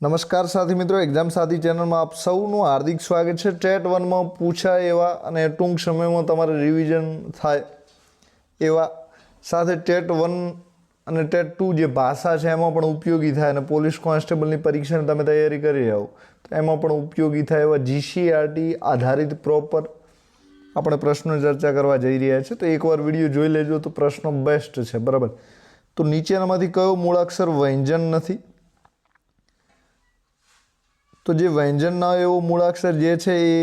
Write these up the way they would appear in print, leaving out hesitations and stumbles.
નમસ્કાર સાથી મિત્રો, એક્ઝામ સાથી ચેનલમાં આપ સૌનું હાર્દિક સ્વાગત છે। ટેટ 1માં પૂછાય એવા અને ટૂંક સમયમાં તમારે રિવિઝન થાય એવા સાથે ટેટ 1 અને ટેટ 2 જે ભાષા છે એમાં પણ ઉપયોગી થાય અને પોલીસ કોન્સ્ટેબલની પરીક્ષાની તમે તૈયારી કરી રહ્યા હો તો એમાં પણ ઉપયોગી થાય એવા GCRT આધારિત પ્રોપર આપણે પ્રશ્નો ચર્ચા કરવા જઈ રહ્યા છે। તો એકવાર વિડીયો જોઈ લેજો તો પ્રશ્નો બેસ્ટ છે, બરાબર। તો નીચેનામાંથી કયો મૂળાક્ષર વ્યંજન નથી? તો જે વ્યંજન ના એવો મૂળાક્ષર જે છે એ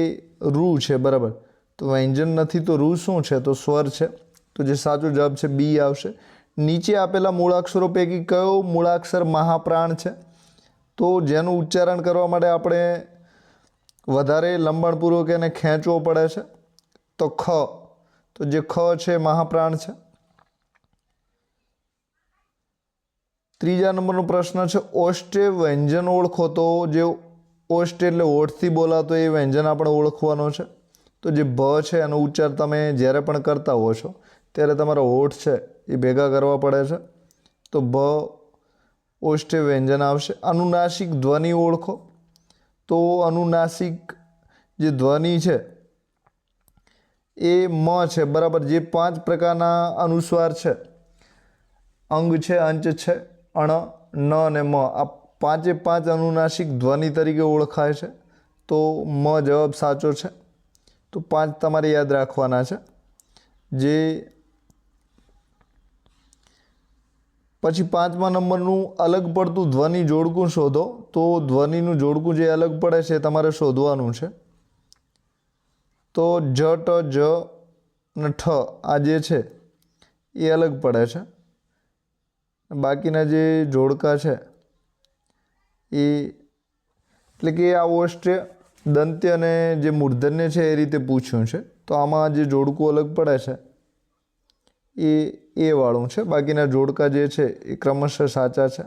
રૂ છે, બરાબર। તો વ્યંજન નથી તો રૂ શું છે? તો સ્વર છે। તો જે સાચો જવાબ છે બી આવશે। નીચે આપેલા મૂળાક્ષરો પૈકી કયો મૂળાક્ષર મહાપ્રાણ છે? તો જેનું ઉચ્ચારણ કરવા માટે આપણે વધારે લંબાણપૂર્વક એને ખેંચવો પડે છે, તો ખ। તો જે ખ છે મહાપ્રાણ છે। ત્રીજા નંબરનો પ્રશ્ન છે ઓષ્ટે વ્યંજન ઓળખો। તો જે ઓષ્ટ એટલે હોઠથી બોલાતો એ વ્યંજન આપણે ઓળખવાનો છે। તો જે ભ છે એનો ઉચ્ચાર તમે જ્યારે પણ કરતા હો છો ત્યારે તમારા હોઠ છે એ ભેગા કરવા પડે છે, તો ભ ઓષ્ટે વ્યંજન આવશે। અનુનાસિક ધ્વનિ ઓળખો। તો અનુનાસિક જે ધ્વનિ છે એ મ છે, બરાબર। જે 5 પ્રકારના અનુસ્વાર છે, અંગ છે, અંચ છે, અણ, ન અને મ, આ 5 અનુનાસિક ધ્વનિ તરીકે ઓળખાય છે। તો મ જવાબ સાચો છે। તો 5 તમારે યાદ રાખવાના છે। જે પછી 5મા નંબરનું અલગ પડતું ધ્વનિ જોડકું શોધો। તો ધ્વનિનું જોડકું જે અલગ પડે છે તમારે શોધવાનું છે। તો જ, ટ, જ અને ઠ આ જે છે એ અલગ પડે છે। બાકીના જે જોડકા છે એ એટલે કે આ ઓષ્ટ્ય દંત્ય અને જે મૂર્ધન્ય છે એ રીતે પૂછ્યું છે। તો આમાં જે જોડકું અલગ પડે છે એ વાળું છે, બાકીના જોડકા જે છે એ ક્રમશઃ સાચા છે।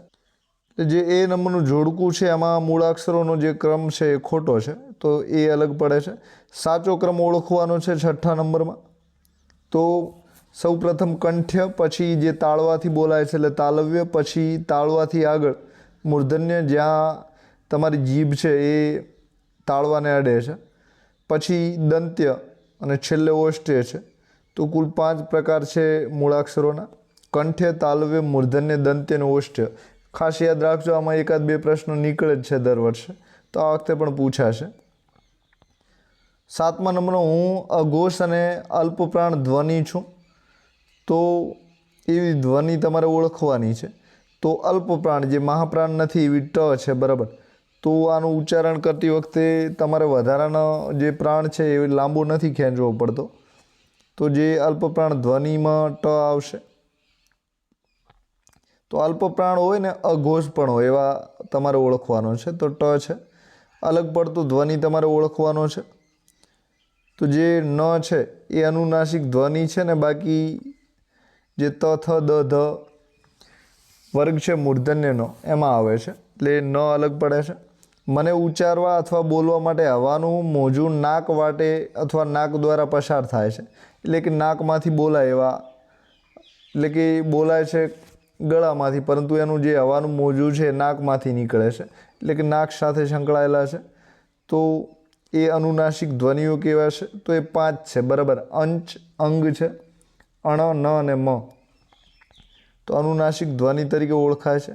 જે એ નંબરનું જોડકું છે એમાં મૂળાક્ષરોનો જે ક્રમ છે એ ખોટો છે, તો એ અલગ પડે છે। સાચો ક્રમ ઓળખવાનો છે 6થા નંબરમાં। તો સૌ પ્રથમ કંઠ્ય, પછી જે તાળવાથી બોલાય છે એટલે તાલવ્ય, પછી તાળવાથી આગળ મૂર્ધન્ય જ્યાં તમારી જીભ છે એ તાળવાને અડે છે, પછી દંત્ય અને છેલ્લે ઓષ્ટ્ય છે। તો કુલ 5 પ્રકાર છે મૂળાક્ષરોના: કંઠ્ય, તાલવ્ય, મૂર્ધન્ય, દંત્ય અને ઓષ્ટ્ય। ખાસ યાદ રાખજો, આમાં એકાદ બે પ્રશ્નો નીકળે જ છે દર વર્ષે, તો આ વખતે પણ પૂછાશે। 7મા નંબરનો હું અઘોષ અને અલ્પપ્રાણ ધ્વનિ છું। તો એવી ધ્વનિ તમારે ઓળખવાની છે। તો અલ્પપ્રાણ જે મહાપ્રાણ નથી એવી ટ છે, બરાબર। તો આનું ઉચ્ચારણ કરતી વખતે તમારે વધારાનો જે પ્રાણ છે એ લાંબો નથી ખેંચવો પડતો, તો જે અલ્પપ્રાણ ધ્વનિમાં ટ આવશે। તો અલ્પપ્રાણ હોય ને અઘોષ પણ હોય એવા તમારે ઓળખવાનો છે, તો ટ છે। અલગ પડતું ધ્વનિ તમારે ઓળખવાનો છે। તો જે ન છે એ અનુનાસિક ધ્વનિ છે ને બાકી જે ત, થ, દ, ધ વર્ગ છે મૂર્ધન્યનો એમાં આવે છે, એટલે ન અલગ પડે છે। મને ઉચ્ચારવા અથવા બોલવા માટે હવાનું મોજું નાક વાટે અથવા નાક દ્વારા પસાર થાય છે, એટલે કે નાકમાંથી બોલાય એવા, એટલે કે બોલાય છે ગળામાંથી, પરંતુ એનું જે હવાનું મોજું છે એ નાકમાંથી નીકળે છે, એટલે કે નાક સાથે સંકળાયેલા છે। તો એ અનુનાસિક ધ્વનિઓ કેવા છે? તો એ 5 છે, બરાબર। અંચ, અંગ છે, અણ, ન અને મ, તો અનુનાસિક ધ્વનિ તરીકે ઓળખાય છે।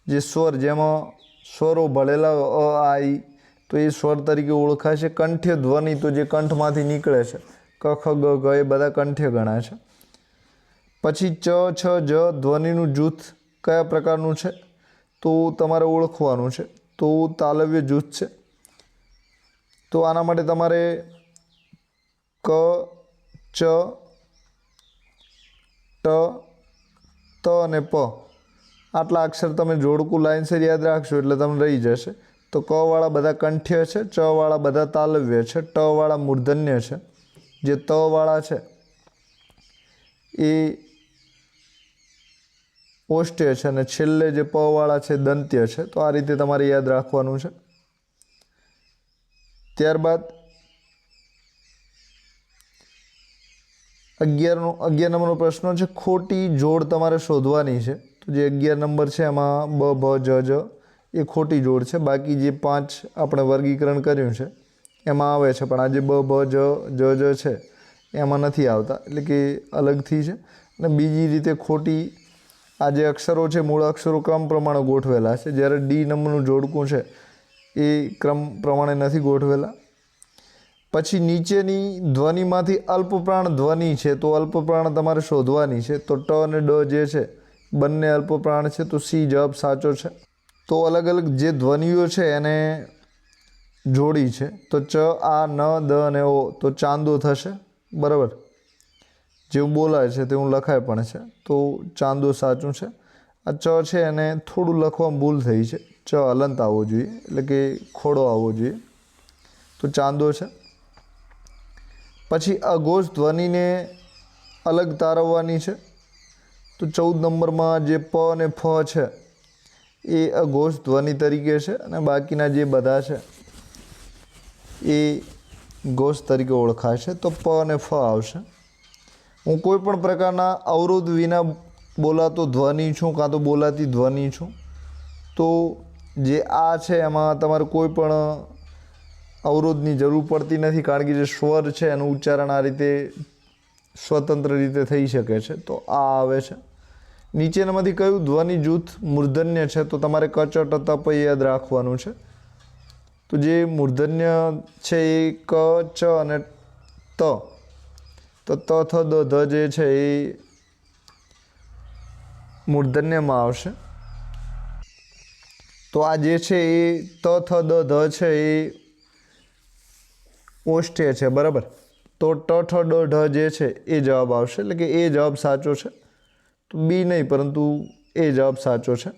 જે સ્વર જેમાં સ્વરો ભળેલા અ, આ, ઈ, તો એ સ્વર તરીકે ઓળખાય છે। કંઠ્ય ધ્વનિ તો જે કંઠમાંથી નીકળે છે, ક, ખ, ગ, ઘ એ બધા કંઠ્ય ગણાય છે। પછી ચ, છ, જ ધ્વનિનું જૂથ કયા પ્રકારનું છે? તો તમારે ઓળખવાનું છે। તો તાલવ્ય જૂથ છે। તો આના માટે તમારે ક, ચ, ટ, ત અને પ આટલા અક્ષર તમે જોડકું લાઈનસર યાદ રાખશો એટલે તમને રહી જશે। તો ક વાળા બધા કંઠ્ય છે, ચ વાળા બધા તાલવ્ય છે, ટ વાળા મૂર્ધન્ય છે, જે ત વાળા છે એ ઓષ્ટ્ય છે અને છેલ્લે જે પ વાળા છે દંત્ય છે। તો આ રીતે તમારે યાદ રાખવાનું છે। ત્યારબાદ 11 નંબરનો પ્રશ્ન છે ખોટી જોડ તમારે શોધવાની છે। તો જે 11 નંબર છે એમાં બ, ભ, જ, જ એ ખોટી જોડ છે. બાકી જે 5 આપણે વર્ગીકરણ કર્યું છે એમાં આવે છે, પણ આ જે બ ભ જ છે એમાં નથી આવતા, એટલે કે અલગથી છે. અને બીજી રીતે ખોટી આ જે અક્ષરો છે મૂળ અક્ષરો ક્રમ પ્રમાણે ગોઠવેલા છે, જ્યારે ડી નંબરનું જોડકું છે એ ક્રમ પ્રમાણે નથી ગોઠવેલા. પછી નીચેની ધ્વનિમાંથી અલ્પપ્રાણ ધ્વનિ છે, તો અલ્પપ્રાણ તમારે શોધવાની છે. તો ટ અને ડ જે છે બંને અલ્પપ્રાણ છે, તો સી જવાબ સાચો છે. તો અલગ અલગ જે ધ્વનિઓ છે એને જોડી છે, તો ચ, આ, ન, દ અને ઓ, તો ચાંદો થશે. બરાબર, જેવું બોલાય છે તેવું લખાય પણ છે, તો ચાંદો સાચું છે. આ ચ છે એને થોડું લખવામાં ભૂલ થઈ છે, ચ હલંત આવવો જોઈએ, એટલે કે ખોડો આવવો જોઈએ, તો ચાંદો છે. પછી અઘોષ ધ્વનિને અલગ તારવવાની છે, તો 14 નંબરમાં જે પ અને ફ છે એ અઘોષ ધ્વનિ તરીકે છે, અને બાકીના જે બધા છે એ ઘોષ તરીકે ઓળખાય છે, તો પ અને ફ આવશે. હું કોઈ પણ પ્રકારના અવરોધ વિના બોલાતો ધ્વનિ છું, કાં તો બોલાતી ધ્વનિ છું, તો જે આ છે એમાં તમારે કોઈ પણ અવરોધની જરૂર પડતી નથી, કારણ કે જે સ્વર છે એનું ઉચ્ચારણ આ રીતે સ્વતંત્ર રીતે થઈ શકે છે, તો આ આવે છે. નીચેનામાંથી કયું ધ્વનિ જૂથ મૂર્ધન્ય છે, તો તમારે ક, ચ, ટ, ત, પ યાદ રાખવાનું છે. તો જે મૂર્ધન્ય છે એ ક, ચ અને ત, તો ત, થ, દ, ધ જે છે એ મૂર્ધન્યમાં આવશે. તો આ જે છે એ ત, થ, દ, ધ છે એ ઓષ્ઠ્ય છે. બરાબર, તો ટ, ઠ, ડ, ઢ જે છે એ જવાબ આવશે, એટલે કે એ જવાબ સાચો છે. તો બી નહીં, પરંતુ એ જવાબ સાચો છે.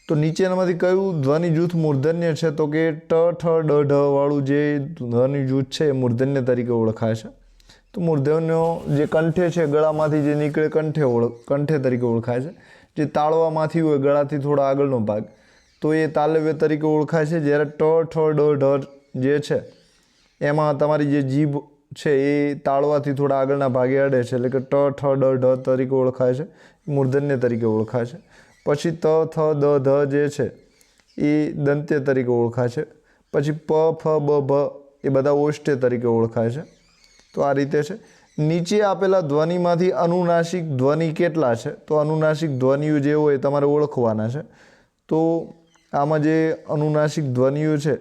તો નીચેનામાંથી કયું ધ્વનિ જૂથ મૂર્ધન્ય છે, તો કે ટ, ઠ, ડ, ઢ વાળું જે ધ્વનિ જૂથ છે એ મૂર્ધન્ય તરીકે ઓળખાય છે. તો મૂર્ધન્યનો જે કંઠે છે, ગળામાંથી જે નીકળે કંઠે તરીકે ઓળખાય છે. જે તાળવામાંથી હોય ગળાથી થોડો આગળનો ભાગ, તો એ તાલવ્ય તરીકે ઓળખાય છે. જ્યારે ટ, ઠ, ડ, ઢ જે છે એમાં તમારી જે જીભ છે એ તાળવાથી થોડા આગળના ભાગે અડે છે, એટલે કે ટ, ઠ, ડ, ઢ તરીકે ઓળખાય છે, મૂર્ધન્ય તરીકે ઓળખાય છે. પછી ત, થ, દ, ધ જે છે એ દંત્ય તરીકે ઓળખાય છે. પછી પ, ફ, બ, ભ એ બધા ઓષ્ઠ્ય તરીકે ઓળખાય છે. તો આ રીતે છે. નીચે આપેલા ધ્વનિમાંથી અનુનાસિક ધ્વનિ કેટલા છે, તો અનુનાસિક ધ્વનિઓ જે હોય તમારે ઓળખવાના છે. તો આમાં જે અનુનાસિક ધ્વનિઓ છે,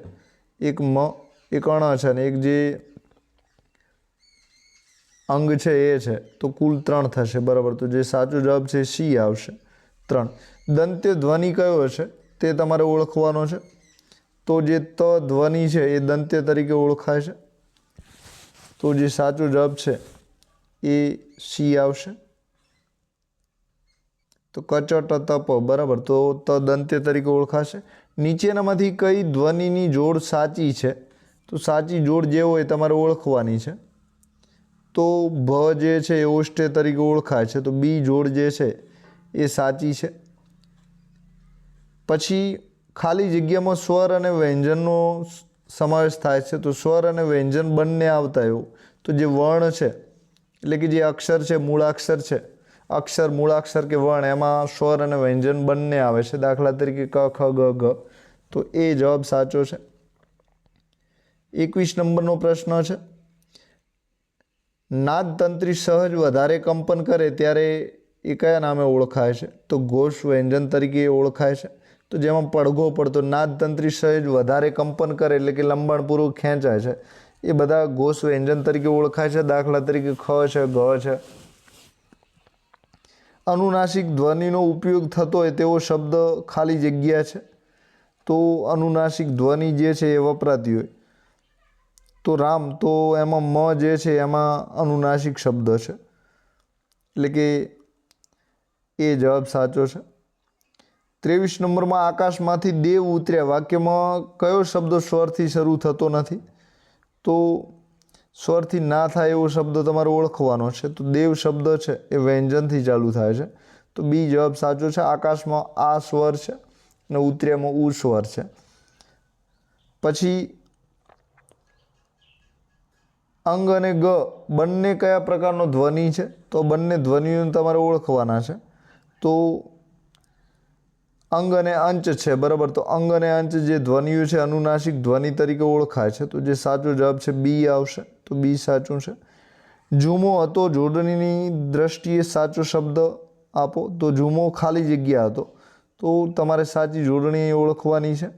એક મ, એક અણ છે, અને એક જે અંગ છે એ છે, તો કુલ 3 થશે. બરાબર, તો જે સાચો જવાબ છે સી આવશે, 3. દંત્ય ધ્વનિ કયો છે તે તમારે ઓળખવાનો છે. તો જે ત ધ્વનિ છે એ દંત્ય તરીકે ઓળખાય છે, તો જે સાચો જવાબ છે એ સી આવશે. તો ક, ચ, ટ, ત, પ. બરાબર, તો ત દંત્ય તરીકે ઓળખાશે. નીચેનામાંથી કઈ ધ્વનિની જોડ સાચી છે, તો સાચી જોડ જે હોય તમારે ઓળખવાની છે. તો ભ જે છે એ ઓષ્ઠ્ય તરીકે ઓળખાય છે, તો બી જોડ જે છે એ સાચી છે. પછી ખાલી જગ્યામાં સ્વર અને વ્યંજનનો સમાવેશ થાય છે, તો સ્વર અને વ્યંજન બંને આવતા એવું. તો જે વર્ણ છે, એટલે કે જે અક્ષર છે, મૂળાક્ષર છે, અક્ષર, મૂળાક્ષર કે વર્ણ, એમાં સ્વર અને વ્યંજન બંને આવે છે. દાખલા તરીકે ક, ખ, ગ, ઘ, તો એ જવાબ સાચો છે. 21 નંબરનો પ્રશ્ન છે, નાદતંત્રી સહજ વધારે કંપન કરે ત્યારે એ કયા નામે ઓળખાય છે, તો ઘોષ વ્યંજન તરીકે ઓળખાય છે. તો જેમાં પડઘો પડતો, નાદતંત્રી સહેજ વધારે કંપન કરે એટલે કે લંબાણપૂર્વક ખેંચાય છે, એ બધા ઘોષ વ્યંજન તરીકે ઓળખાય છે. દાખલા તરીકે ખ છે, ઘ છે. અનુનાસિક ધ્વનિનો ઉપયોગ થતો હોય તેવો શબ્દ ખાલી જગ્યા છે, તો અનુનાસિક ધ્વનિ જે છે એ વપરાતી હોય, તો રામ, તો એમાં મ જે છે એમાં અનુનાસિક શબ્દ છે, એટલે કે એ જવાબ સાચો છે. 23 નંબરમાં આકાશમાંથી દેવ ઉતર્યા વાક્યમાં કયો શબ્દ સ્વરથી શરૂ થતો નથી, તો સ્વરથી ના થાય એવો શબ્દ તમારે ઓળખવાનો છે. તો દેવ શબ્દ છે એ વ્યંજનથી ચાલુ થાય છે, તો બી જવાબ સાચો છે. આકાશમાં આ સ્વર છે અને ઉતર્યામાં ઉ સ્વર છે. પછી અંગ અને ગ બંને કયા પ્રકારનો ધ્વનિ છે, તો બંને ધ્વનિઓને તમારે ઓળખવાના છે. તો અંગ અને અંચ છે, બરાબર. તો અંગ અને અંચ જે ધ્વનિઓ છે અનુનાસિક ધ્વનિ તરીકે ઓળખાય છે. તો જે સાચો જવાબ છે બી આવશે. તો બી સાચું છે. ઝૂમો હતો જોડણીની દ્રષ્ટિએ સાચો શબ્દ આપો. તો ઝૂમો ખાલી જગ્યા હતો. તો તમારે સાચી જોડણી ઓળખવાની છે.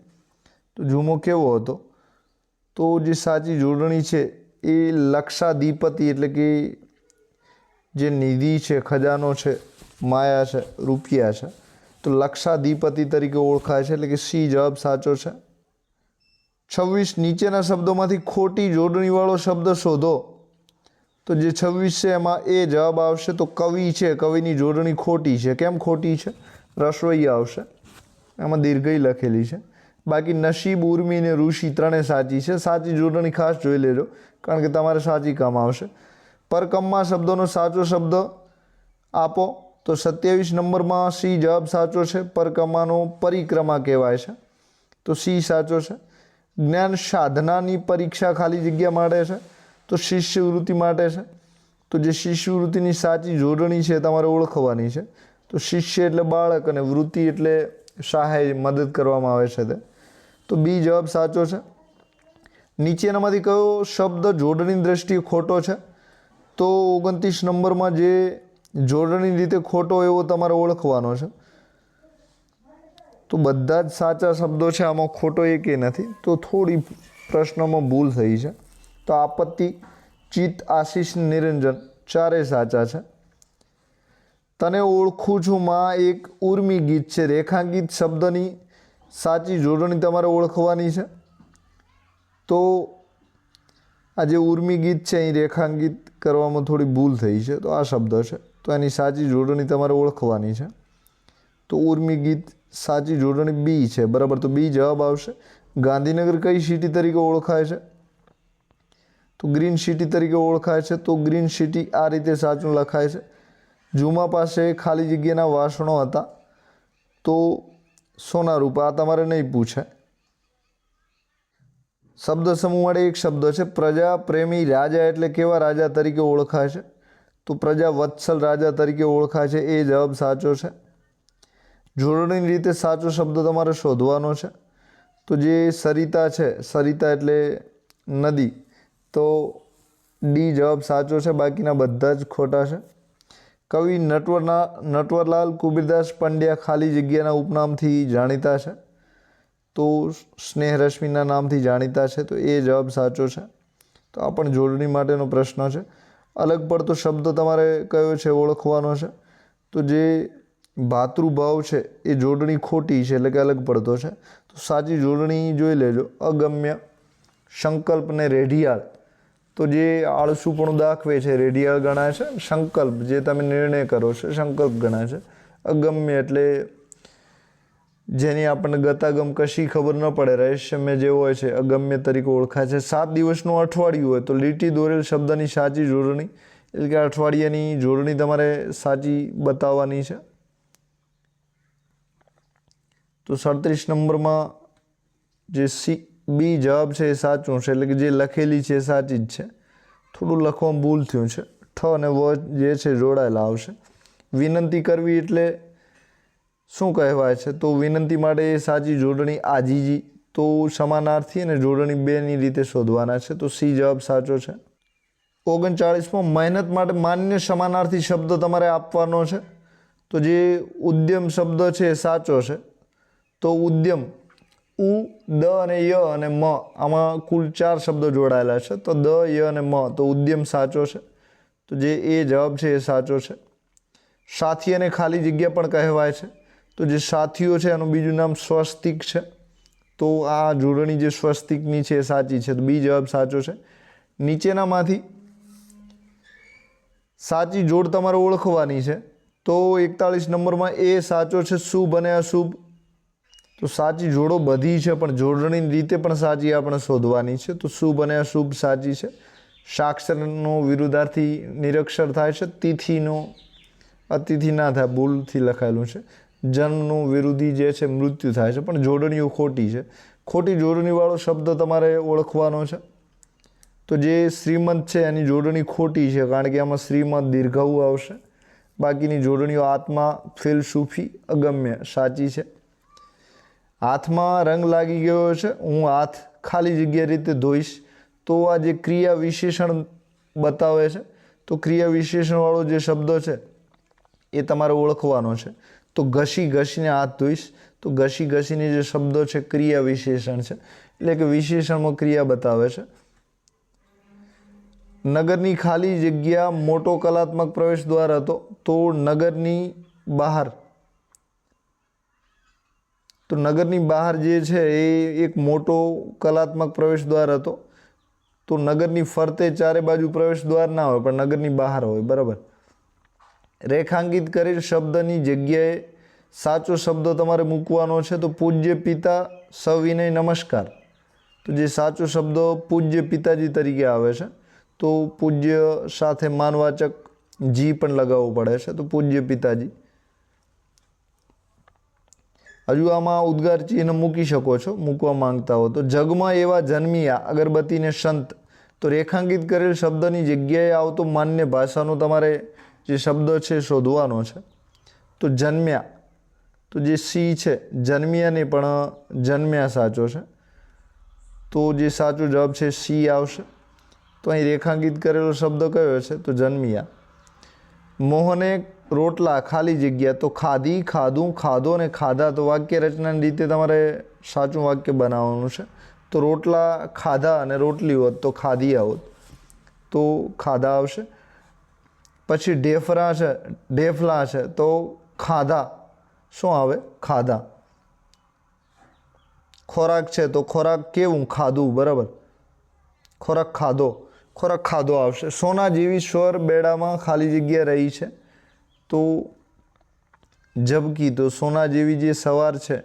તો ઝૂમો કેવો હતો? તો જે સાચી જોડણી છે એ લક્ષાધિપતિ એટલે કે જે નિધિ છે, ખજાનો છે, માયા છે, રૂપિયા છે, તો લક્ષાધિપતિ તરીકે ઓળખાય છે. એટલે કે સી જવાબ સાચો છે. 26 નીચેના શબ્દોમાંથી ખોટી જોડણીવાળો શબ્દ શોધો. તો જે 26 છે એમાં એ જવાબ આવશે. તો કવિ છે, કવિની જોડણી ખોટી છે. કેમ ખોટી છે? રસોઈ આવશે, એમાં દીર્ઘઈ લખેલી છે. બાકી નસીબ, ઉર્મી ને ઋષિ ત્રણે સાચી છે. સાચી જોડણી ખાસ જોઈ લેજો, કારણ કે તમારે સાચી કામ આવશે. પરકમમાં શબ્દોનો સાચો શબ્દ આપો. તો 27 નંબરમાં સી જવાબ સાચો છે. પરકમાનો પરિક્રમા કહેવાય છે. તો સી સાચો છે. જ્ઞાન સાધનાની પરીક્ષા ખાલી જગ્યા માટે છે. તો શિષ્યવૃત્તિ માટે છે. તો જે શિષ્યવૃત્તિની સાચી જોડણી છે તમારે ઓળખવાની છે. તો શિષ્ય એટલે બાળક અને વૃત્તિ એટલે સહાય, મદદ કરવામાં આવે છે તે. તો બી જવાબ સાચો છે. નીચેનામાંથી કયો શબ્દ જોડણી દ્રષ્ટિએ ખોટો છે? તો 29 નંબરમાં જે જોડણી રીતે ખોટો એવો તમારે ઓળખવાનો છે. તો બધા જ સાચા શબ્દો છે, આમાં ખોટો એકે નથી. તો થોડી પ્રશ્નમાં ભૂલ થઈ છે. તો આપત્તિ, ચિત્ત, આશીષ, નિરંજન ચારે સાચા છે. તને ઓળખું છું માં એક ઉર્મી ગીત છે. રેખાંકિત શબ્દની સાચી જોડણી તમારે ઓળખવાની છે. તો આ જે ઉર્મી ગીત છે અહીં રેખાંકિત કરવામાં થોડી ભૂલ થઈ છે. તો આ શબ્દ છે, તો એની સાચી જોડણી તમારે ઓળખવાની છે. તો ઉર્મી ગીત સાચી જોડણી બી છે, બરાબર. તો બી જવાબ આવશે. ગાંધીનગર કઈ સિટી તરીકે ઓળખાય છે? તો ગ્રીન સિટી તરીકે ઓળખાય છે. તો ગ્રીન સિટી આ રીતે સાચું લખાય છે. ઝુમા પાસે ખાલી જગ્યાના વાસણો હતા. તો સોના રૂપા. આ તમારે નહીં પૂછે. શબ્દ સમૂહ માટે એક શબ્દ છે. પ્રજા પ્રેમી રાજા એટલે કેવા રાજા તરીકે ઓળખાય છે? તો પ્રજા વત્સલ રાજા તરીકે ઓળખાય છે. એ જવાબ સાચો છે. જોડણીની રીતે સાચો શબ્દ તમારે શોધવાનો છે. તો જે સરિતા છે, સરિતા એટલે નદી, તો ડી જવાબ સાચો છે. બાકીના બધા જ ખોટા છે. કવિ નટવરલાલ કુબીરદાસ પંડ્યા ખાલી જગ્યાના ઉપનામથી જાણીતા છે. તો સ્નેહરશ્મિના નામથી જાણીતા છે. તો એ જવાબ સાચો છે. તો આ પણ જોડણી માટેનો પ્રશ્ન છે. અલગ પડતો શબ્દ તમારે કયો છે ઓળખવાનો છે. તો જે ભાતૃભાવ છે એ જોડણી ખોટી છે, એટલે કે અલગ પડતો છે. તો સાચી જોડણી જોઈ લેજો. અગમ્ય, સંકલ્પ ને રેઢિયાળ. તો જે આળસુપણું દાખવે છે રેઢિયાળ ગણાય છે. સંકલ્પ જે તમે નિર્ણય કરો છો સંકલ્પ ગણાય છે. અગમ્ય એટલે જેની આપણને ગતાગમ કશી ખબર ન પડે, રહસ્યમય જે હોય છે, અગમ્ય તરીકે ઓળખાય છે. 7 દિવસનું અઠવાડિયું હોય તો લીટી દોરેલ શબ્દની સાચી જોડણી એટલે કે અઠવાડિયાની જોડણી તમારે સાચી બતાવવાની છે. તો 37 નંબરમાં જે સી બી જવાબ છે એ સાચું છે. એટલે કે જે લખેલી છે એ સાચી જ છે. થોડું લખવામાં ભૂલ થયું છે. ઠ અને વ જે છે જોડાયેલા આવશે. વિનંતી કરવી એટલે શું કહેવાય છે? તો વિનંતી માટે સાચી જોડણી આજીજી. તો સમાનાર્થી અને જોડણી બેની રીતે શોધવાના છે. તો સી જવાબ સાચો છે. 39માં મહેનત માટે માન્ય સમાનાર્થી શબ્દ તમારે આપવાનો છે. તો જે ઉદ્યમ શબ્દ છે એ સાચો છે. તો ઉદ્યમ ઉ, દ અને ય અને મ, આમાં કુલ 4 શબ્દો જોડાયેલા છે. તો દ, ય અને મ, તો ઉદ્યમ સાચો છે. તો જે એ જવાબ છે એ સાચો છે. સાથી અને ખાલી જગ્યા પણ કહેવાય છે. તો જે સાથીઓ છે એનું બીજું નામ સ્વસ્તિક છે. તો આ જોડણી જે સ્વસ્તિકની છે એ સાચી છે. તો બી જવાબ સાચો છે. નીચેનામાંથી સાચી જોડ તમારે ઓળખવાની છે. તો 41 નંબરમાં એ સાચો છે. શુભ અને અશુભ. તો સાચી જોડો બધી છે, પણ જોડણીની રીતે પણ સાચી આપણે શોધવાની છે. તો શુભ અને અશુભ સાચી છે. સાક્ષરનો વિરુદ્ધાર્થી નિરક્ષર થાય છે. તિથિનો અતિથિ ના થાય, ભૂલથી લખાયેલું છે. જન્મનું વિરોધી જે છે મૃત્યુ થાય છે, પણ જોડણીઓ ખોટી છે. ખોટી જોડણીવાળો શબ્દ તમારે ઓળખવાનો છે. તો જે શ્રીમંત છે એની જોડણી ખોટી છે, કારણ કે આમાં શ્રીમંત દીર્ઘઉ આવશે. બાકીની જોડણીઓ આત્મા, ફિલસૂફી, અગમ્ય સાચી છે. હાથમાં રંગ લાગી ગયો છે, હું હાથ ખાલી જગ્યા રીતે ધોઈશ, તો આ જે ક્રિયા વિશેષણ બતાવે છે, તો ક્રિયા વિશેષણવાળો જે શબ્દ છે એ તમારે ઓળખવાનો છે. તો ઘસી ઘસીને હાથ ધોઈશ, તો ઘસી ઘસીને જે શબ્દો છે ક્રિયા વિશેષણ છે, એટલે કે વિશેષણમાં ક્રિયા બતાવે છે. નગરની ખાલી જગ્યા મોટો કલાત્મક પ્રવેશ દ્વાર હતો, તો નગરની બહાર, તો નગરની બહાર જે છે એ એક મોટો કલાત્મક પ્રવેશ દ્વાર હતો. તો નગરની ફરતે ચારે બાજુ પ્રવેશ દ્વાર ના હોય, પણ નગરની બહાર હોય. બરાબર. રેખાંકિત કરેલ શબ્દની જગ્યાએ સાચો શબ્દ તમારે મૂકવાનો છે. તો પૂજ્ય પિતા સવિનય નમસ્કાર, તો જે સાચો શબ્દ પૂજ્ય પિતાજી તરીકે આવે છે, તો પૂજ્ય સાથે માનવાચક જી પણ લગાવવું પડે છે, તો પૂજ્ય પિતાજી. હજુ આમાં ઉદ્ગાર ચિહ્ન મૂકી શકો છો, મૂકવા માંગતા હો તો. જગમાં એવા જન્મિયા અગરબત્તીને સંત, તો રેખાંકિત કરેલ શબ્દની જગ્યાએ આવતો માન્ય ભાષાનો તમારે જે શબ્દ છે શોધવાનો છે. તો જન્મ્યા, તો જે સી છે જન્મ્યા ને પણ જન્મ્યા સાચો છે, તો જે સાચો જવાબ છે સી આવશે. તો અહીં રેખાંકિત કરેલો શબ્દ કયો છે? તો જન્મ્યા. મોહને રોટલા ખાલી જગ્યા, તો ખાધી, ખાધું, ખાધો ને ખાધા, તો વાક્ય રચનાની રીતે તમારે સાચું વાક્ય બનાવવાનું છે. તો રોટલા ખાધા અને રોટલી હોત તો ખાધી આવત, તો ખાધા આવશે. પછી ઢેફલા છે, તો ખાધા શું આવે? ખાધા. ખોરાક છે, તો ખોરાક કેવું? ખાધું. બરાબર. ખોરાક ખાધો, ખોરાક ખાધો આવશે. સોના જેવી સ્વર બેડામાં ખાલી જગ્યા રહી છે, તો ઝબકી, તો સોના જેવી જે સવાર છે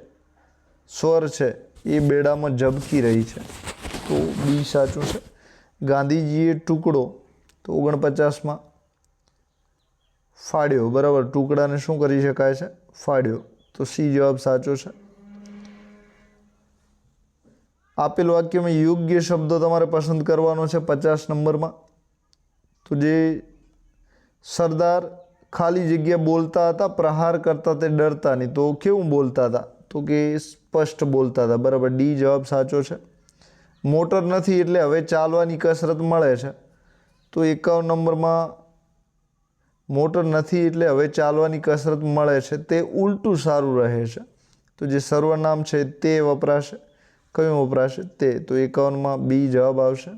સ્વર છે એ બેડામાં ઝબકી રહી છે, તો બી સાચું છે. ગાંધીજીએ ટુકડો, તો 49માં ફાડ્યો. બરાબર. ટુકડાને શું કરી શકાય છે? ફાડ્યો, તો સી જવાબ સાચો છે. આપેલ વાક્યમાં યોગ્ય શબ્દો તમારે પસંદ કરવાનો છે 50 નંબરમાં. તો જે સરદાર ખાલી જગ્યા બોલતા હતા, પ્રહાર કરતા તે ડરતા નહીં, તો કેવું બોલતા હતા? તો કે સ્પષ્ટ બોલતા હતા. બરાબર. ડી જવાબ સાચો છે. મોટર નથી એટલે હવે ચાલવાની કસરત મળે છે, તો 51 નંબરમાં મોટર નથી એટલે હવે ચાલવાની કસરત મળે છે, તે ઉલટું સારું રહે છે, તો જે સર્વનામ છે તે વપરાશે. કયું વપરાશે? તે. તો 51માં બી જવાબ આવશે.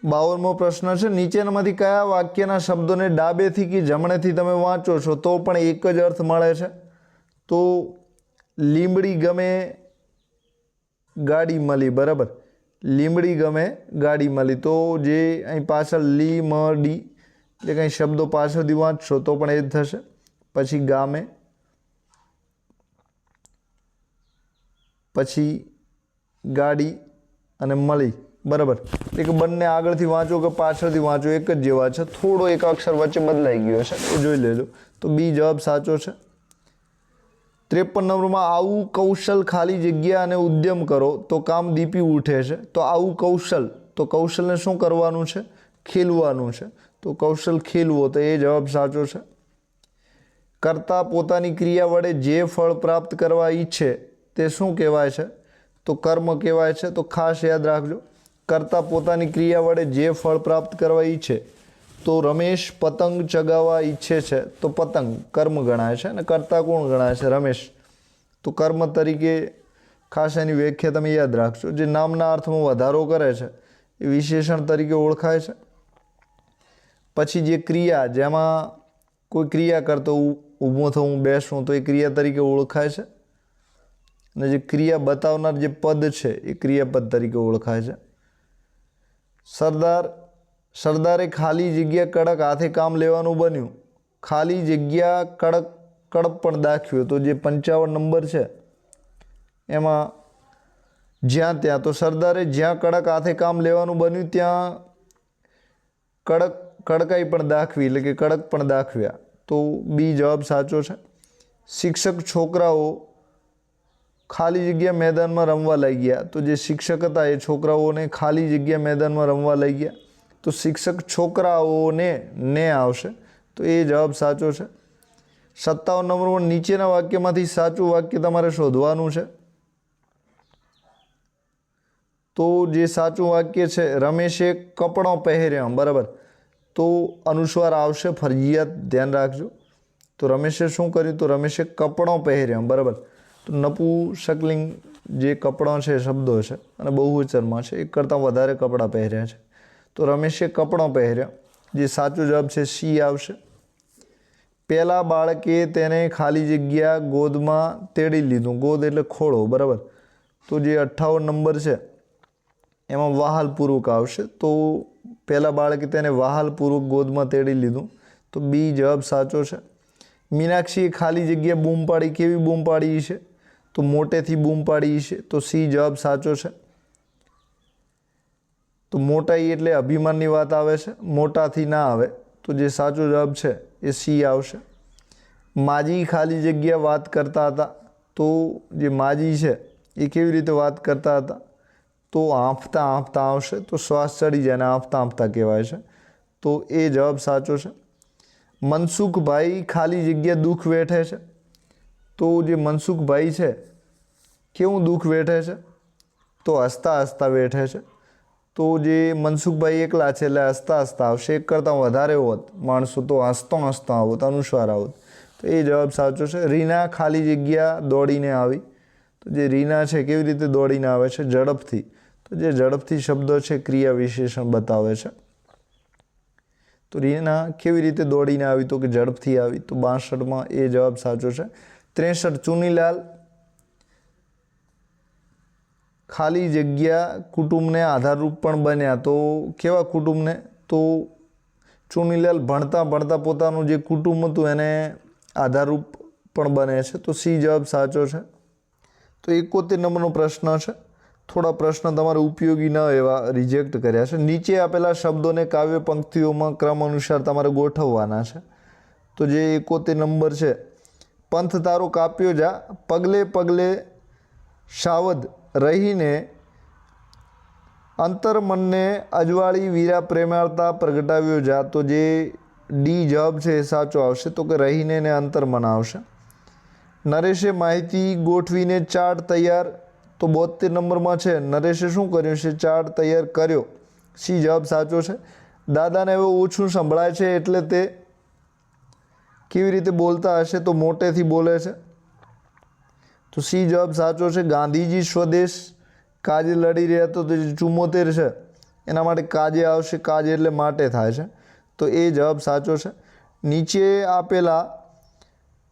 52મો પ્રશ્ન છે, નીચેનામાંથી કયા વાક્યના શબ્દોને ડાબેથી કે જમણેથી તમે વાંચો છો તો પણ એક જ અર્થ મળે છે? તો લીમડી ગમે ગાડી મળી. બરાબર. લીમડી ગમે ગાડી મળી, તો જે અહીં પાછળ લી મ ડી એટલે કંઈ શબ્દો પાછળથી વાંચશો તો પણ એ જ થશે. પછી ગામે, પછી ગાડી અને મળી. બરાબર. એટલે કે બંને આગળથી વાંચો કે પાછળથી વાંચો એક જ જેવા છે, થોડો એક અક્ષર વચ્ચે બદલાઈ ગયો છે, એ જોઈ લેજો. તો બી જવાબ સાચો છે. 53 નંબરમાં આવું કૌશલ ખાલી જગ્યા અને ઉદ્યમ કરો તો કામ દીપી ઉઠે છે, તો આવું કૌશલ, તો કૌશલને શું કરવાનું છે? ખીલવાનું છે, તો કૌશલ ખીલવો, તો એ જવાબ સાચો છે. કર્તા પોતાની ક્રિયા વડે જે ફળ પ્રાપ્ત કરવા ઈચ્છે તે શું કહેવાય છે? તો કર્મ કહેવાય છે. તો ખાસ યાદ રાખજો, કર્તા પોતાની ક્રિયા વડે જે ફળ પ્રાપ્ત કરવા ઈચ્છે, તો રમેશ પતંગ ચગાવવા ઈચ્છે છે, તો પતંગ કર્મ ગણાય છે, અને કર્તા કોણ ગણાય છે? રમેશ. તો કર્મ તરીકે ખાસ એની વ્યાખ્યા તમે યાદ રાખજો. જે નામના અર્થમાં વધારો કરે છે એ વિશેષણ તરીકે ઓળખાય છે. પછી જે ક્રિયા, જેમાં કોઈ ક્રિયા કરતો ઊભું થવું, બેસવું, તો એ ક્રિયા તરીકે ઓળખાય છે. અને જે ક્રિયા બતાવનાર જે પદ છે એ ક્રિયાપદ તરીકે ઓળખાય છે. સરદારે ખાલી જગ્યા કડક હાથે કામ લેવાનું બન્યું, ખાલી જગ્યા કડક પણ દાખ્યો, તો જે 55 નંબર છે એમાં જ્યાં ત્યાં, તો સરદારે જ્યાં કડક હાથે કામ લેવાનું બન્યું ત્યાં કડકાઈ પણ દાખવી, એટલે કે કડક પણ દાખવ્યા, તો બી જવાબ સાચો છે. શિક્ષક છોકરાઓ ખાલી જગ્યા મેદાનમાં રમવા લઈ ગયા, તો જે શિક્ષક હતા એ છોકરાઓને ખાલી જગ્યા મેદાનમાં રમવા લઈ ગયા, તો શિક્ષક છોકરાઓને આવશે, તો એ જવાબ સાચો છે. 57 નંબરમાં નીચેના વાક્યમાંથી સાચું વાક્ય તમારે શોધવાનું છે. તો જે સાચું વાક્ય છે, રમેશે કપડાં પહેર્યા, બરાબર. તો અનુસ્વાર આવશે, ફરજિયાત ધ્યાન રાખજો. તો રમેશે શું કર્યું? તો રમેશે કપડાં પહેર્યા, બરાબર. તો નપુંસકલિંગ જે કપડાં છે શબ્દો છે અને બહુવચનમાં છે, એક કરતાં વધારે કપડાં પહેર્યા છે. તો રમેશે કપડાં પહેર્યા, જે સાચો જવાબ છે સી આવશે. પહેલા બાળકે તેને ખાલી જગ્યા ગોદમાં તેડી લીધું. ગોદ એટલે ખોળો, બરાબર. તો જે 58 નંબર છે એમાં વહાલપૂર્વક આવશે. તો પહેલા બાળકે તેને વહાલપૂર્વક ગોદમાં તેડી લીધું. તો બી જવાબ સાચો છે. મીનાક્ષીએ ખાલી જગ્યા બૂમ પાડી. કેવી બૂમ પાડી છે? તો મોટેથી બૂમ પાડી છે. તો સી જવાબ સાચો છે. તો મોટાઈ એટલે અભિમાનની વાત આવે છે, મોટાથી ના આવે. તો જે સાચો જવાબ છે એ સી આવશે. માજી ખાલી જગ્યા વાત કરતા હતા. તો જે માજી છે એ કેવી રીતે વાત કરતા હતા? તો આંફતા આંફતા આવશે. તો શ્વાસ ચડી જાય ને આંફતા આંફતા કહેવાય છે. તો એ જવાબ સાચો છે. મનસુખભાઈ ખાલી જગ્યા દુઃખ વેઠે છે. તો જે મનસુખભાઈ છે કેવું દુઃખ વેઠે છે? તો હસતા હસતા વેઠે છે. તો જે મનસુખભાઈ એકલા છે એટલે હસતા હસતા આવશે. એક કરતાં વધારે હોત માણસો તો હસતો હસતો આવત, અનુસ્વાર આવત. તો એ જવાબ સાચો છે. રીના ખાલી જગ્યા દોડીને આવી. તો જે રીના છે કેવી રીતે દોડીને આવે છે? ઝડપથી. તો જે ઝડપથી શબ્દો છે ક્રિયા વિશેષણ બતાવે છે. તો રીના કેવી રીતે દોડીને આવી? તો કે ઝડપથી આવી. તો 62માં એ જવાબ સાચો છે. 63 ચુનીલાલ ખાલી જગ્યા કુટુંબને આધારરૂપ પણ બન્યા. તો કેવા કુટુંબને? તો ચુનીલાલ ભણતા ભણતા પોતાનું જે કુટુંબ હતું એને આધારરૂપ પણ બને છે. તો સી જવાબ સાચો છે. તો 71 નંબરનો પ્રશ્ન છે. થોડા પ્રશ્ન તમારે ઉપયોગી ન એવા રિજેક્ટ કર્યા છે. નીચે આપેલા શબ્દોને કાવ્ય પંક્તિઓમાં ક્રમ અનુસાર તમારે ગોઠવવાના છે. તો જે 71 નંબર છે, પંથ તારો કાપ્યો જા, પગલે પગલે સાવધ રહીને અંતરમનને અજવાળી વીરા પ્રેમાળતા પ્રગટાવ્યો જા. તો જે ડી જવાબ છે એ સાચો આવશે. તો કે રહીને ને અંતરમન આવશે. નરેશે માહિતી ગોઠવીને ચાર્ટ તૈયાર. તો 72 નંબરમાં છે, નરેશે શું કર્યું છે? ચાર્ટ તૈયાર કર્યો. સી જવાબ સાચો છે. દાદાને હવે ઓછું સંભળાય છે એટલે તે કેવી રીતે બોલતા હશે? તો મોટેથી બોલે છે. તો સી જવાબ સાચો છે. ગાંધીજી સ્વદેશ કાજે લડી રહ્યા. તો જે 74 છે એના માટે કાજે આવશે. કાજે એટલે માટે થાય છે. તો એ જવાબ સાચો છે. નીચે આપેલા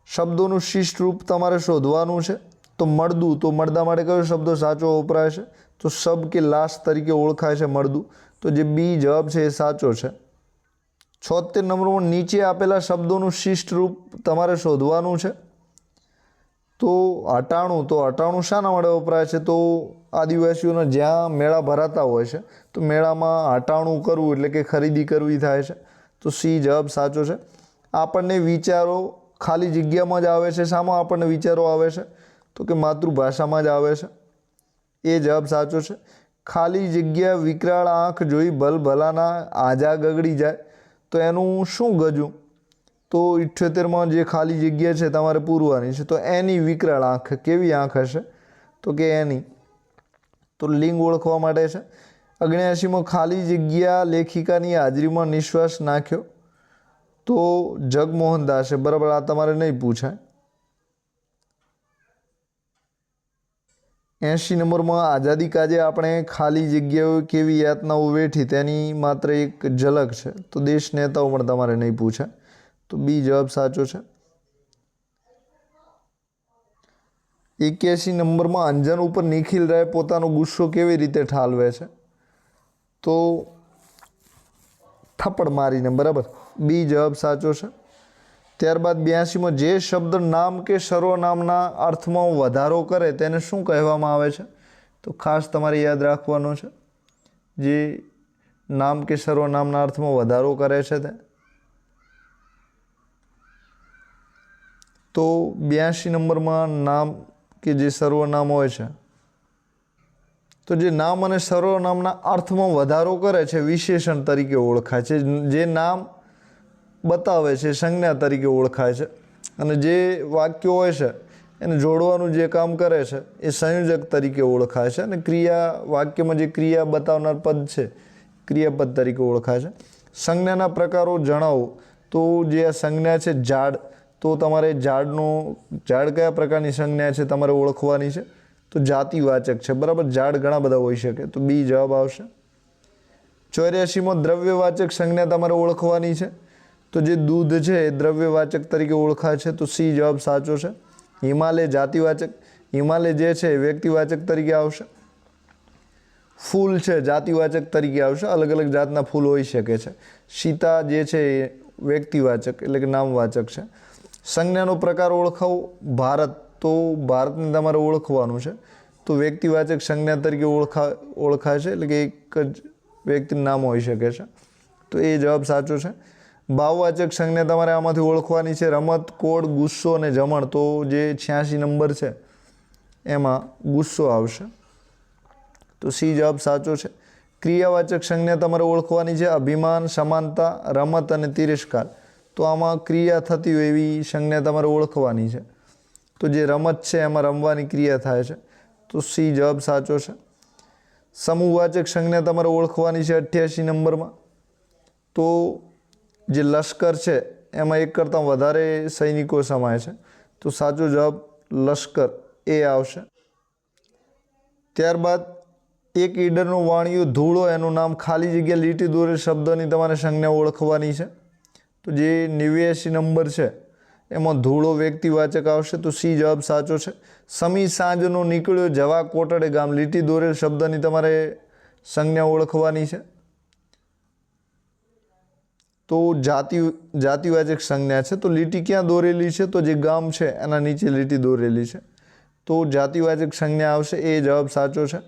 શબ્દોનું શિષ્ટ રૂપ તમારે શોધવાનું છે. તો મળદું. તો મળદા માટે કયો શબ્દો સાચો વપરાય છે? તો શબ કે લાશ તરીકે ઓળખાય છે મળદું. તો જે બી જવાબ છે એ સાચો છે. 76 નંબરમાં નીચે આપેલા શબ્દોનું શિષ્ટ રૂપ તમારે શોધવાનું છે. તો હટાણું. તો હટાણું શાના માટે વપરાય છે? તો આદિવાસીઓના જ્યાં મેળા ભરાતા હોય છે તો મેળામાં હટાણું કરવું એટલે કે ખરીદી કરવી થાય છે. તો સી જવાબ સાચો છે. આપણને વિચારો ખાલી જગ્યામાં જ આવે છે. શામાં આપણને વિચારો આવે છે? તો કે માતૃભાષામાં જ આવે છે. એ જવાબ સાચો છે. ખાલી જગ્યા વિકરાળ આંખ જોઈ ભલભલાના આજા ગગડી જાય. તો એનું શું ગજું? તો 78માં જે ખાલી જગ્યા છે તમારે પૂરવાની છે. તો એની વિકરાળ આંખ. કેવી આંખ હશે? તો કે એની. તો લિંગ ઓળખવા માટે છે. 79માં ખાલી જગ્યા લેખિકાની હાજરીમાં નિશ્વાસ નાખ્યો. તો જગમોહન દાસે, બરાબર. આ તમારે નહીં પૂછાય. 80 નંબરમાં આઝાદી કાજે આપણે ખાલી જગ્યાઓ કેવી યાતનાઓ વેઠી તેની માત્ર એક ઝલક છે. તો દેશ નેતાઓ પણ તમારે નહીં પૂછાય. તો બી જવાબ સાચો છે. 81 નંબરમાં અંજન ઉપર નિખિલ રાય પોતાનો ગુસ્સો કેવી રીતે ઠાલવે છે? તો થપ્પડ મારીને, બરાબર. બી જવાબ સાચો છે. ત્યારબાદ 82માં જે શબ્દ નામ કે સર્વનામના અર્થમાં વધારો કરે તેને શું કહેવામાં આવે છે? તો ખાસ તમારે યાદ રાખવાનો છે. જે નામ કે સર્વનામના અર્થમાં વધારો કરે છે તે. તો 82 નંબરમાં નામ કે જે સર્વનામ હોય છે, તો જે નામ અને સર્વનામના અર્થમાં વધારો કરે છે વિશેષણ તરીકે ઓળખાય છે. જે નામ બતાવે છે સંજ્ઞા તરીકે ઓળખાય છે. અને જે વાક્યો હોય છે એને જોડવાનું જે કામ કરે છે એ સંયોજક તરીકે ઓળખાય છે. અને ક્રિયા વાક્યમાં જે ક્રિયા બતાવનાર પદ છે ક્રિયાપદ તરીકે ઓળખાય છે. સંજ્ઞાના પ્રકારો જણાવો. તો જે આ સંજ્ઞા છે ઝાડ, તો તમારે ઝાડ કયા પ્રકારની સંજ્ઞા છે તમારે ઓળખવાની છે, તો જાતિવાચક છે. બરાબર, ઝાડ ઘણા બધા હોઈ શકે, તો બી જવાબ આવશે. 84માં દ્રવ્યવાચક સંજ્ઞા તમારે ઓળખવાની છે. તો જે દૂધ છે એ દ્રવ્યવાચક તરીકે ઓળખાય છે, તો સી જવાબ સાચો છે. હિમાલય જાતિવાચક, હિમાલય જે છે એ વ્યક્તિવાચક તરીકે આવશે. ફૂલ છે જાતિવાચક તરીકે આવશે, અલગ અલગ જાતના ફૂલ હોઈ શકે છે. સીતા જે છે એ વ્યક્તિવાચક એટલે કે નામવાચક છે. સંજ્ઞાનો પ્રકાર ઓળખાવો. ભારત, તો ભારતને તમારે ઓળખવાનું છે, તો વ્યક્તિવાચક સંજ્ઞા તરીકે ઓળખાય છે, એટલે કે એક જ વ્યક્તિનું નામ હોઈ શકે છે, તો એ જવાબ સાચો છે. ભાવવાચક સંજ્ઞા તમારે આમાંથી ઓળખવાની છે. રમત, કોડ, ગુસ્સો અને જમણ, તો જે 86 નંબર છે એમાં ગુસ્સો આવશે, તો સી જવાબ સાચો છે. ક્રિયાવાચક સંજ્ઞા તમારે ઓળખવાની છે. અભિમાન, સમાનતા, રમત અને તિરસ્કાર, તો આમાં ક્રિયા થતી હોય એવી સંજ્ઞા તમારે ઓળખવાની છે. તો જે રમત છે એમાં રમવાની ક્રિયા થાય છે, તો સી જવાબ સાચો છે. સમૂહવાચક સંજ્ઞા તમારે ઓળખવાની છે 88 નંબરમાં. તો જે લશ્કર છે એમાં એક કરતાં વધારે સૈનિકો સમાય છે, તો સાચો જવાબ લશ્કર એ આવશે. ત્યારબાદ એક ઈડરનો વાણિયો ધૂળો, એનું નામ ખાલી જગ્યા લીટી દોરેલ શબ્દની તમારે સંજ્ઞા ઓળખવાની છે. તો જે 89 નંબર છે એમાં ધૂળો વ્યક્તિવાચક આવશે, તો સી જવાબ સાચો છે. સમી સાંજનો નીકળ્યો જવા કોટડે ગામ, લીટી દોરેલ શબ્દની તમારે સંજ્ઞા ઓળખવાની છે. તો જાતિવાચક સંજ્ઞા છે, તો લીટી ક્યાં દોરેલી છે, તો જે ગામ છે એના નીચે લીટી દોરેલી છે, તો જાતિવાચક સંજ્ઞા આવશે, એ જવાબ સાચો છે.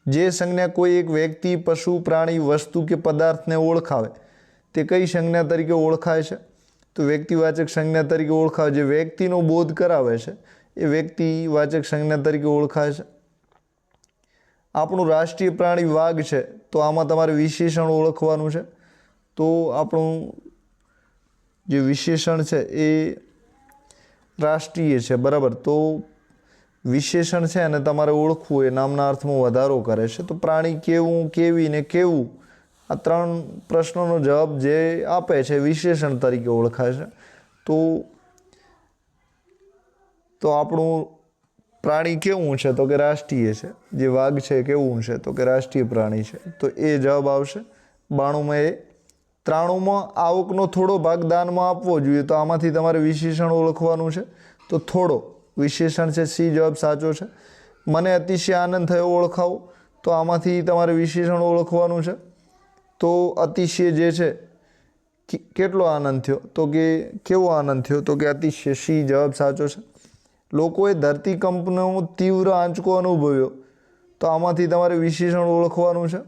જે સંજ્ઞા કોઈ એક વ્યક્તિ, પશુ, પ્રાણી, વસ્તુ કે પદાર્થને ઓળખાવે તે કઈ સંજ્ઞા તરીકે ઓળખાય છે, તો વ્યક્તિવાચક સંજ્ઞા તરીકે ઓળખાય. જે વ્યક્તિનો બોધ કરાવે છે એ વ્યક્તિવાચક સંજ્ઞા તરીકે ઓળખાય છે. આપણું રાષ્ટ્રીય પ્રાણી વાઘ છે, તો આમાં તમારે વિશેષણ ઓળખવાનું છે. તો આપણું જે વિશેષણ છે એ રાષ્ટ્રીય છે, બરાબર. તો વિશેષણ છે અને તમારે ઓળખવું એ નામના અર્થમાં વધારો કરે છે. તો પ્રાણી કેવું, કેવી ને કેવું, આ 3 પ્રશ્નોનો જવાબ જે આપે છે વિશેષણ તરીકે ઓળખાય છે. તો આપણું પ્રાણી કેવું છે, તો કે રાષ્ટ્રીય છે. જે વાઘ છે કેવું છે, તો કે રાષ્ટ્રીય પ્રાણી છે, તો એ જવાબ આવશે. 92માં એ. 93માં આવકનો થોડો ભાગ દાનમાં આપવો જોઈએ, તો આમાંથી તમારે વિશેષણ ઓળખવાનું છે, તો થોડો વિશેષણ છે, સી જવાબ સાચો છે. મને અતિશય આનંદ થયો ઓળખાવો, તો આમાંથી તમારે વિશેષણ ઓળખવાનું છે. તો અતિશય જે છે કેટલો આનંદ થયો, તો કે કેવો આનંદ થયો, તો કે અતિશય, સી જવાબ સાચો છે. લોકોએ ધરતીકંપનો તીવ્ર આંચકો અનુભવ્યો, તો આમાંથી તમારે વિશેષણ ઓળખવાનું છે.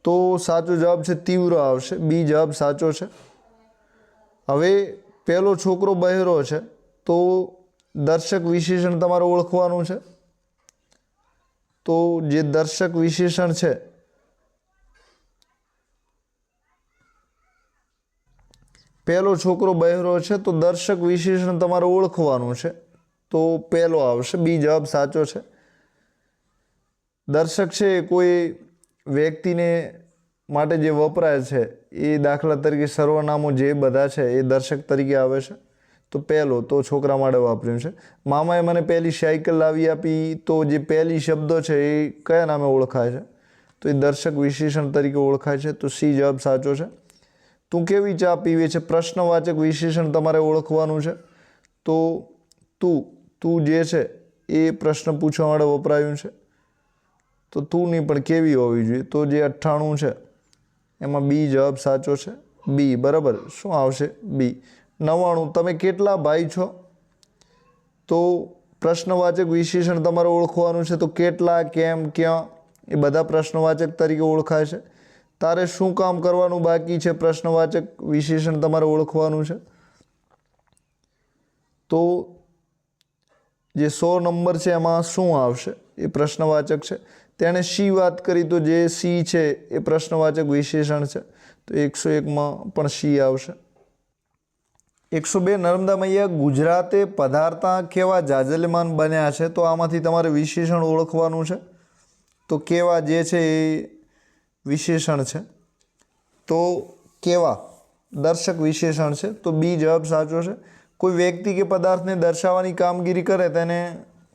તો સાચો જવાબ છે તીવ્ર આવશે, બી જવાબ સાચો છે. હવે પહેલો છોકરો બહેરો છે, તો દર્શક વિશેષણ તમારે ઓળખવાનું છે. તો જે દર્શક વિશેષણ છે પહેલો છોકરો બહેરો છે, તો દર્શક વિશેષણ તમારે ઓળખવાનું છે, તો પહેલો આવશે, બી જવાબ સાચો છે. દર્શક છે એ કોઈ વ્યક્તિને માટે જે વપરાય છે, એ દાખલા તરીકે સર્વનામો જે બધા છે એ દર્શક તરીકે આવે છે. તો પહેલો તો છોકરા માટે વાપર્યું છે. મામાએ મને પહેલી સાયકલ લાવી આપી, તો જે પહેલી શબ્દો છે એ કયા નામે ઓળખાય છે, તો એ દર્શક વિશેષણ તરીકે ઓળખાય છે, તો સી જવાબ સાચો છે. તું કેવી ચા પીવે છે, પ્રશ્નવાચક વિશેષણ તમારે ઓળખવાનું છે. તો તું જે છે એ પ્રશ્ન પૂછવા માટે વપરાયું છે, તો તું નહીં પણ કેવી હોવી જોઈએ. તો જે 98 છે એમાં બી જવાબ સાચો છે, બી, બરાબર. શું આવશે, બી. 99 તમે કેટલા ભાઈ છો, તો પ્રશ્નવાચક વિશેષણ તમારે ઓળખવાનું છે. તો કેટલા, કેમ, ક્યાં એ બધા પ્રશ્નવાચક તરીકે ઓળખાય છે. તારે શું કામ કરવાનું બાકી છે, પ્રશ્નવાચક વિશેષણ તમારે ઓળખવાનું છે. તો જે 100 નંબર છે એમાં શું આવશે, એ પ્રશ્નવાચક છે. તેણે શી વાત કરી, તો જે સી છે એ પ્રશ્નવાચક વિશેષણ છે, તો 101માં પણ સી આવશે. 102 નર્મદા મૈયા ગુજરાતે પધારતા કેવા જાજલ્યમાન બન્યા છે, તો આમાંથી તમારે વિશેષણ ઓળખવાનું છે. તો કેવા જે છે એ વિશેષણ છે, તો કેવા દર્શક વિશેષણ છે, તો બી જવાબ સાચો છે. કોઈ વ્યક્તિ કે પદાર્થને દર્શાવવાની કામગીરી કરે તેને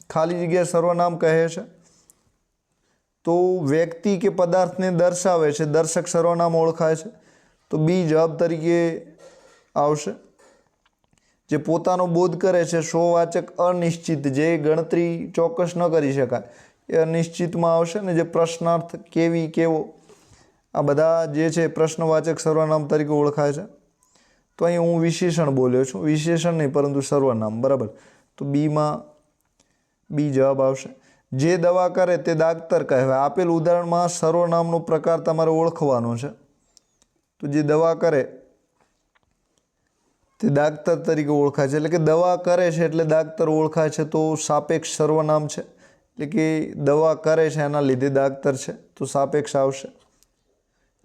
ખાલી જગ્યા સર્વનામ કહે છે. તો વ્યક્તિ કે પદાર્થને દર્શાવે છે દર્શક સર્વનામ ઓળખાય છે, તો બી જવાબ તરીકે આવશે. જે પોતાનો બોધ કરે છે સ્વવાચક અનિશ્ચિત, જે ગણતરી ચોક્કસ ન કરી શકાય એ અનિશ્ચિતમાં આવશે. ને જે પ્રશ્નાર્થ, કેવી, કેવો, આ બધા જે છે પ્રશ્નવાચક સર્વનામ તરીકે ઓળખાય છે. તો અહીં હું વિશેષણ બોલ્યો છું, વિશેષણ નહીં પરંતુ સર્વનામ, બરાબર. તો બીમાં બી જવાબ આવશે. જે દવા કરે તે દાક્તર કહેવાય. આપેલ ઉદાહરણમાં સર્વનામનો પ્રકાર તમારે ઓળખવાનો છે. તો જે દવા કરે તે દાક્તર તરીકે ઓળખાય છે, એટલે કે દવા કરે છે એટલે દાક્તર ઓળખાય છે, તો સાપેક્ષ સર્વનામ છે. એટલે કે દવા કરે છે એના લીધે દાક્તર છે, તો સાપેક્ષ આવશે.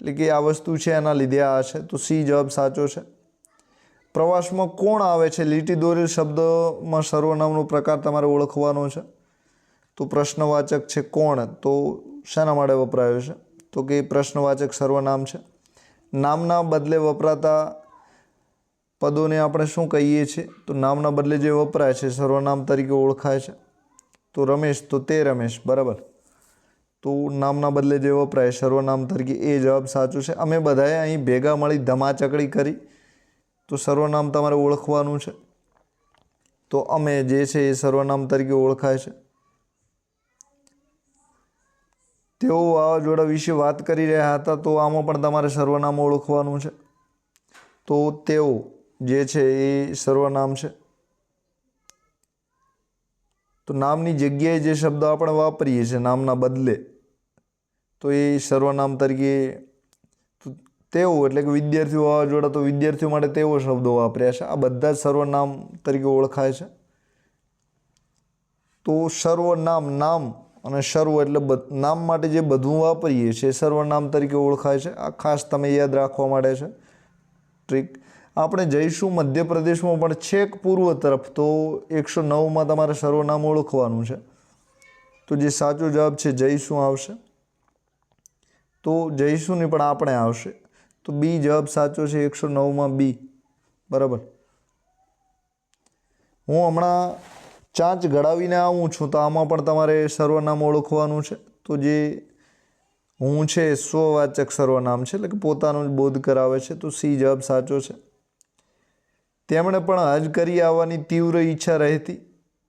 એટલે કે આ વસ્તુ છે એના લીધે આ છે, તો સી જવાબ સાચો છે. પ્રવાસમાં કોણ આવે છે લીટી દોરેલ શબ્દમાં સર્વનામનો પ્રકાર તમારે ઓળખવાનો છે. તો પ્રશ્નવાચક છે કોણ, તો શાના માટે વપરાયો છે, તો કે પ્રશ્નવાચક સર્વનામ છે. નામના બદલે વપરાતા પદોને આપણે શું કહીએ છીએ, તો નામના બદલે જે વપરાય છે સર્વનામ તરીકે ઓળખાય છે. તો રમેશ, તો તે રમેશ, બરાબર. તો નામના બદલે જે વપરાય સર્વનામ તરીકે, એ જવાબ સાચું છે. અમે બધાએ અહીં ભેગા મળી ધમાચકડી કરી, તો સર્વનામ તમારે ઓળખવાનું છે. તો અમે જે છે એ સર્વનામ તરીકે ઓળખાય છે. તેઓ વાવાઝોડા વિશે વાત કરી રહ્યા હતા, તો આમાં પણ તમારે સર્વનામ ઓળખવાનું છે. તો તેઓ જે છે એ સર્વનામ છે. તો નામની જગ્યાએ જે શબ્દ આપણે વાપરીએ છીએ નામના બદલે, તો એ સર્વનામ તરીકે. તેઓ એટલે કે વિદ્યાર્થીઓ વાવાઝોડા, તો વિદ્યાર્થીઓ માટે તેઓ શબ્દો વાપર્યા છે. આ બધા જ સર્વનામ તરીકે ઓળખાય છે. તો સર્વનામ, નામ અને સર્વ એટલે નામ માટે જે બધું વાપરીએ છીએ સર્વનામ તરીકે ઓળખાય છે. આ ખાસ તમે યાદ રાખવા માટે છે ટ્રીક. આપણે જઈશું મધ્યપ્રદેશમાં પણ છેક પૂર્વ તરફ, તો 109માં તમારે સર્વનામ ઓળખવાનું છે. તો જે સાચો જવાબ છે જઈશું આવશે. તો જઈશું નહીં પણ આપણે આવશે, તો બી જવાબ સાચો છે 109માં બી, બરાબર. હું હમણાં ચાંચ ઘડાવીને આવું છું, તો આમાં પણ તમારે સર્વનામ ઓળખવાનું છે. તો જે હું છે સ્વવાચક સર્વનામ છે, એટલે કે પોતાનો જ બોધ કરાવે છે, તો સી જવાબ સાચો છે. તેમણે પણ હજ કરી આવવાની તીવ્ર ઈચ્છા રહેતી,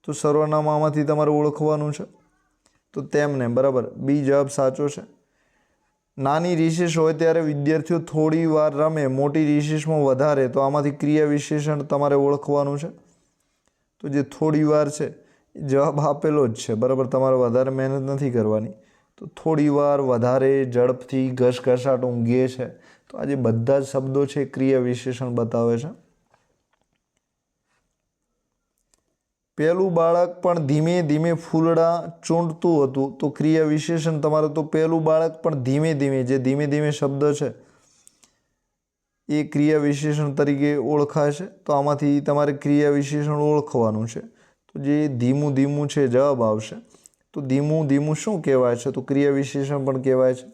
તો સર્વનામ આમાંથી તમારે ઓળખવાનું છે. તો તેમને, બરાબર, બી જવાબ સાચો છે. નાની રિસેસ હોય ત્યારે વિદ્યાર્થીઓ થોડી વાર રમે, મોટી રિસેસમાં વધારે, તો આમાંથી ક્રિયા વિશેષણ તમારે ઓળખવાનું છે. તો જે થોડી વાર છે જવાબ આપેલો જ છે, બરાબર. તમારે વધારે મહેનત નથી કરવાની. તો થોડી વાર, વધારે, ઝડપથી, ઘસઘસાટ, ઊંઘે છે, તો આ જે બધા જ શબ્દો છે ક્રિયા વિશેષણ બતાવે છે. પહેલું બાળક પણ ધીમે ધીમે ફૂલડા ચૂંટતું હતું, તો ક્રિયા વિશેષણ તમારે, તો પહેલું બાળક પણ ધીમે ધીમે, જે ધીમે ધીમે શબ્દ છે એ ક્રિયા વિશેષણ તરીકે ઓળખાય છે. તો આમાંથી તમારે ક્રિયા વિશેષણ ઓળખવાનું છે. તો જે ધીમું ધીમું છે જવાબ આવશે. તો ધીમું ધીમું શું કહેવાય છે, તો ક્રિયા વિશેષણ પણ કહેવાય છે.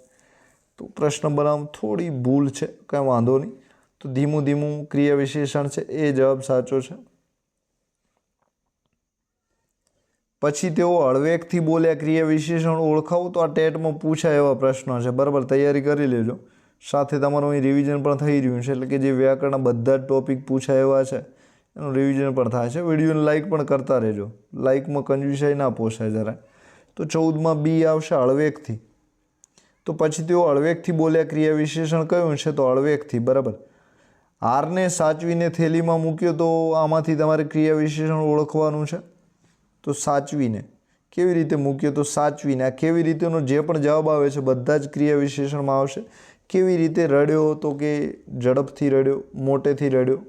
તો પ્રશ્ન બનાવવામાં થોડી ભૂલ છે, કાંઈ વાંધો નહીં. તો ધીમું ધીમું ક્રિયા વિશેષણ છે, એ જવાબ સાચો છે. પછી તેઓ હળવેકથી બોલ્યા, ક્રિયા વિશેષણ ઓળખાવો. તો આ ટેટમાં પૂછાય એવા પ્રશ્નો છે, બરાબર. તૈયારી કરી લેજો. સાથે તમારું અહીં રિવિઝન પણ થઈ રહ્યું છે, એટલે કે જે વ્યાકરણના બધા જ ટોપિક પૂછાય એવા છે એનું રિવિઝન પણ થાય છે. વિડીયોને લાઇક પણ કરતા રહેજો, લાઇકમાં કંજુસાઈ ના પોસાય જરા. તો 14માં બી આવશે હળવેકથી. તો પછી તેઓ હળવેકથી બોલ્યા, ક્રિયા વિશેષણ કયું છે, તો હળવેકથી, બરાબર. હારને સાચવીને થેલીમાં મૂક્યો, તો આમાંથી તમારે ક્રિયા વિશેષણ ઓળખવાનું છે. તો સાચવીને. કેવી રીતે મૂક્યો, તો સાચવીને. આ કેવી રીતેનો જે પણ જવાબ આવે છે બધા જ ક્રિયા વિશેષણમાં આવશે. કેવી રીતે રડ્યો, તો કે ઝડપથી રડ્યો, મોટેથી રડ્યો.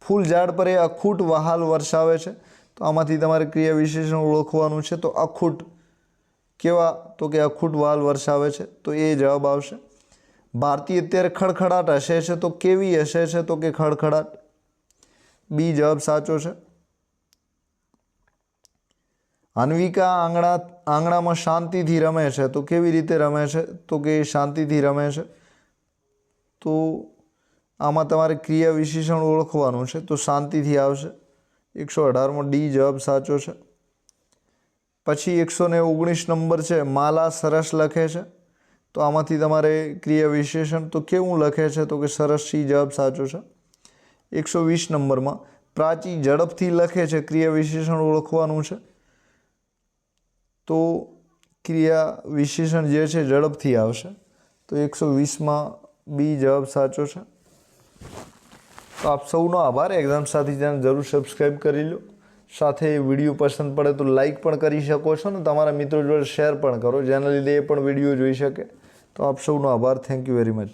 ફૂલ ઝાડ પર એ અખૂટ વહાલ વરસાવે છે, તો આમાંથી તમારે ક્રિયા વિશેષણ ઓળખવાનું છે. તો અખૂટ કેવા, તો કે અખૂટ વહાલ વરસાવે છે, તો એ જવાબ આવશે. ભારતી અત્યારે ખડખડાટ હસે છે, તો કેવી હસે છે, તો કે ખડખડાટ. બી જવાબ સાચો છે. અન્વિકા આંગણામાં શાંતિથી રમે છે. તો કેવી રીતે રમે છે? તો કે શાંતિથી રમે છે. તો આમાં તમારે ક્રિયા વિશેષણ ઓળખવાનું છે. તો શાંતિથી આવશે. 118માં ડી જવાબ સાચો છે. પછી 119 નંબર છે. માલા સરસ લખે છે. તો આમાંથી તમારે ક્રિયા વિશેષણ તો કેવું લખે છે? તો કે સરસ. સી જવાબ સાચો છે. 120 નંબરમાં પ્રાચી ઝડપથી લખે છે. ક્રિયા વિશેષણ ઓળખવાનું છે. તો ક્રિયા વિશેષણ જે છે ઝડપથી આવશે. તો 120માં બી જવાબ સાચો છે. તો આપ સૌનો આભાર. એક્ઝામ સાથી ચેનલ જરૂર સબસ્ક્રાઈબ કરી લો. સાથે વિડીયો પસંદ પડે તો લાઈક પણ કરી શકો છો ને તમારા મિત્રો જોડે શેર પણ કરો, જેના લીધે એ પણ વિડીયો જોઈ શકે. તો આપ સૌનો આભાર. Thank you very much.